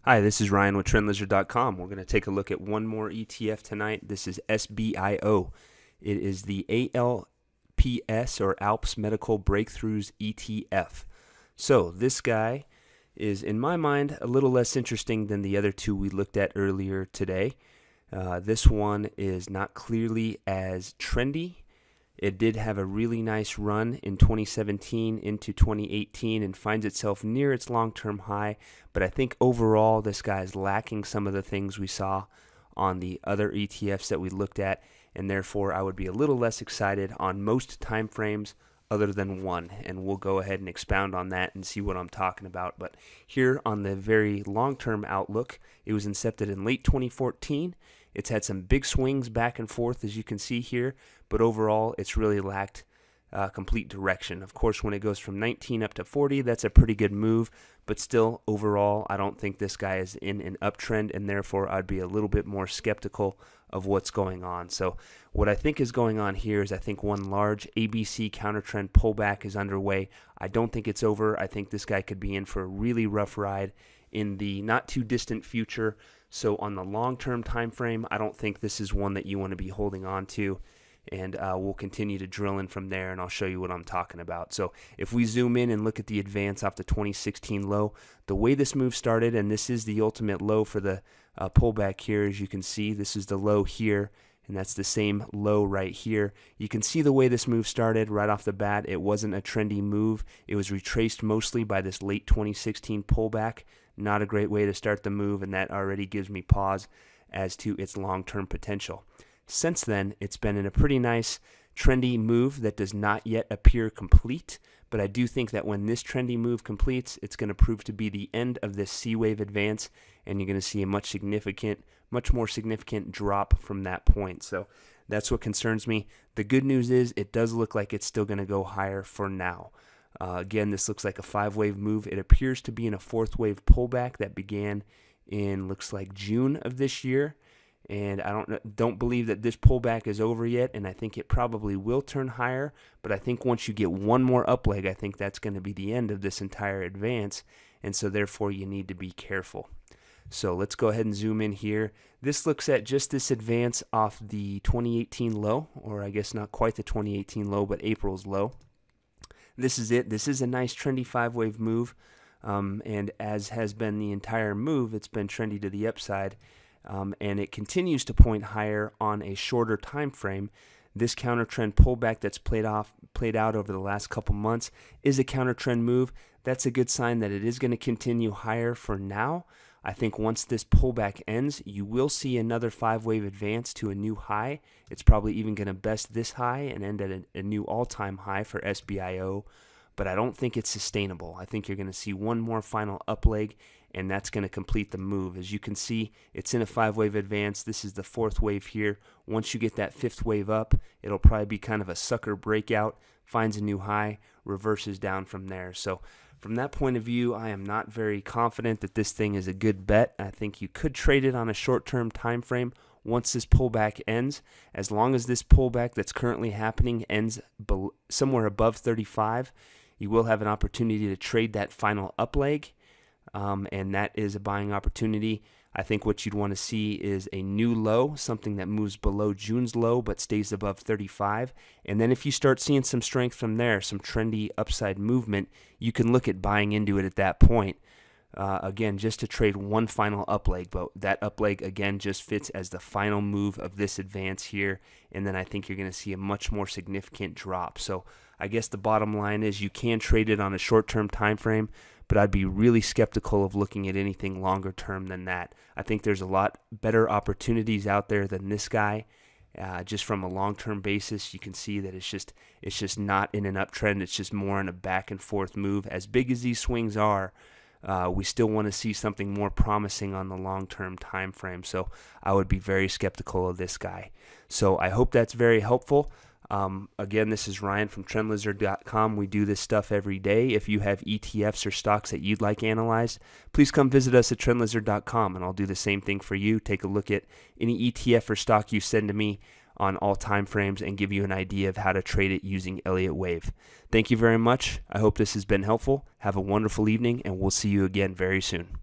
Hi, this is Ryan with TrendLizard.com. We're going to take a look at one more ETF tonight. This is SBIO. It is the ALPS or Alps Medical Breakthroughs ETF. So this guy is, in my mind, a little less interesting than the other two we looked at earlier today. This one is not clearly as trendy. It did have a really nice run in 2017 into 2018 and finds itself near its long-term high, but I think overall this guy is lacking some of the things we saw on the other ETFs that we looked at, and therefore I would be a little less excited on most time frames other than one, and we'll go ahead and expound on that and see what I'm talking about. But here on the very long-term outlook, it was incepted in late 2014. It's had some big swings back and forth, as you can see here, but overall it's really lacked complete direction. Of course, when it goes from 19 up to 40, that's a pretty good move, but still overall I don't think this guy is in an uptrend, and therefore I'd be a little bit more skeptical of what's going on. So what I think is going on here is I think one large ABC counter-trend pullback is underway. I don't think it's over. I think this guy could be in for a really rough ride in the not too distant future. So on the long-term time frame, I don't think this is one that you want to be holding on to, and we'll continue to drill in from there, and I'll show you what I'm talking about. So if we zoom in and look at the advance off the 2016 low, the way this move started, and this is the ultimate low for the pullback here, as you can see, this is the low here, and that's the same low right here. You can see the way this move started right off the bat. It wasn't a trendy move. It was retraced mostly by this late 2016 pullback. Not a great way to start the move, and that already gives me pause as to its long-term potential. Since then, it's been in a pretty nice trendy move that does not yet appear complete, but I do think that when this trendy move completes, it's going to prove to be the end of this C-wave advance, and you're going to see a much more significant drop from that point. So that's what concerns me. The good news is it does look like it's still going to go higher for now. Again, this looks like a 5-wave move. It appears to be in a 4th wave pullback that began in, looks like, June of this year. And I don't believe that this pullback is over yet, and I think it probably will turn higher. But I think once you get one more up leg, I think that's going to be the end of this entire advance, and so therefore you need to be careful. So let's go ahead and zoom in here. This looks at just this advance off the 2018 low, or I guess not quite the 2018 low, but April's low. This is it. This is a nice trendy 5-wave move, and as has been the entire move, it's been trendy to the upside, and it continues to point higher on a shorter time frame. This counter trend pullback that's played out over the last couple months is a counter trend move. That's a good sign that it is going to continue higher for now. I think once this pullback ends, you will see another 5-wave advance to a new high. It's probably even going to best this high and end at a new all-time high for SBIO, but I don't think it's sustainable. I think you're going to see one more final up leg, and that's going to complete the move. As you can see, it's in a 5-wave advance. This is the 4th wave here. Once you get that 5th wave up, it'll probably be kind of a sucker breakout, finds a new high, reverses down from there. So from that point of view, I am not very confident that this thing is a good bet. I think you could trade it on a short-term time frame once this pullback ends. As long as this pullback that's currently happening ends somewhere above 35, you will have an opportunity to trade that final up leg, and that is a buying opportunity. I think what you'd want to see is a new low, something that moves below June's low but stays above 35. And then if you start seeing some strength from there, some trendy upside movement, you can look at buying into it at that point. Again, just to trade one final up leg, but that up leg, again, just fits as the final move of this advance here. And then I think you're going to see a much more significant drop. So I guess the bottom line is you can trade it on a short-term time frame, but I'd be really skeptical of looking at anything longer term than that. I think there's a lot better opportunities out there than this guy. Just from a long-term basis, you can see that it's just not in an uptrend. It's just more in a back and forth move. As big as these swings are, we still want to see something more promising on the long-term time frame. So I would be very skeptical of this guy. So I hope that's very helpful. Again, this is Ryan from TrendLizard.com. We do this stuff every day. If you have ETFs or stocks that you'd like analyzed, please come visit us at TrendLizard.com, and I'll do the same thing for you. Take a look at any ETF or stock you send to me on all time frames and give you an idea of how to trade it using Elliott Wave. Thank you very much. I hope this has been helpful. Have a wonderful evening, and we'll see you again very soon.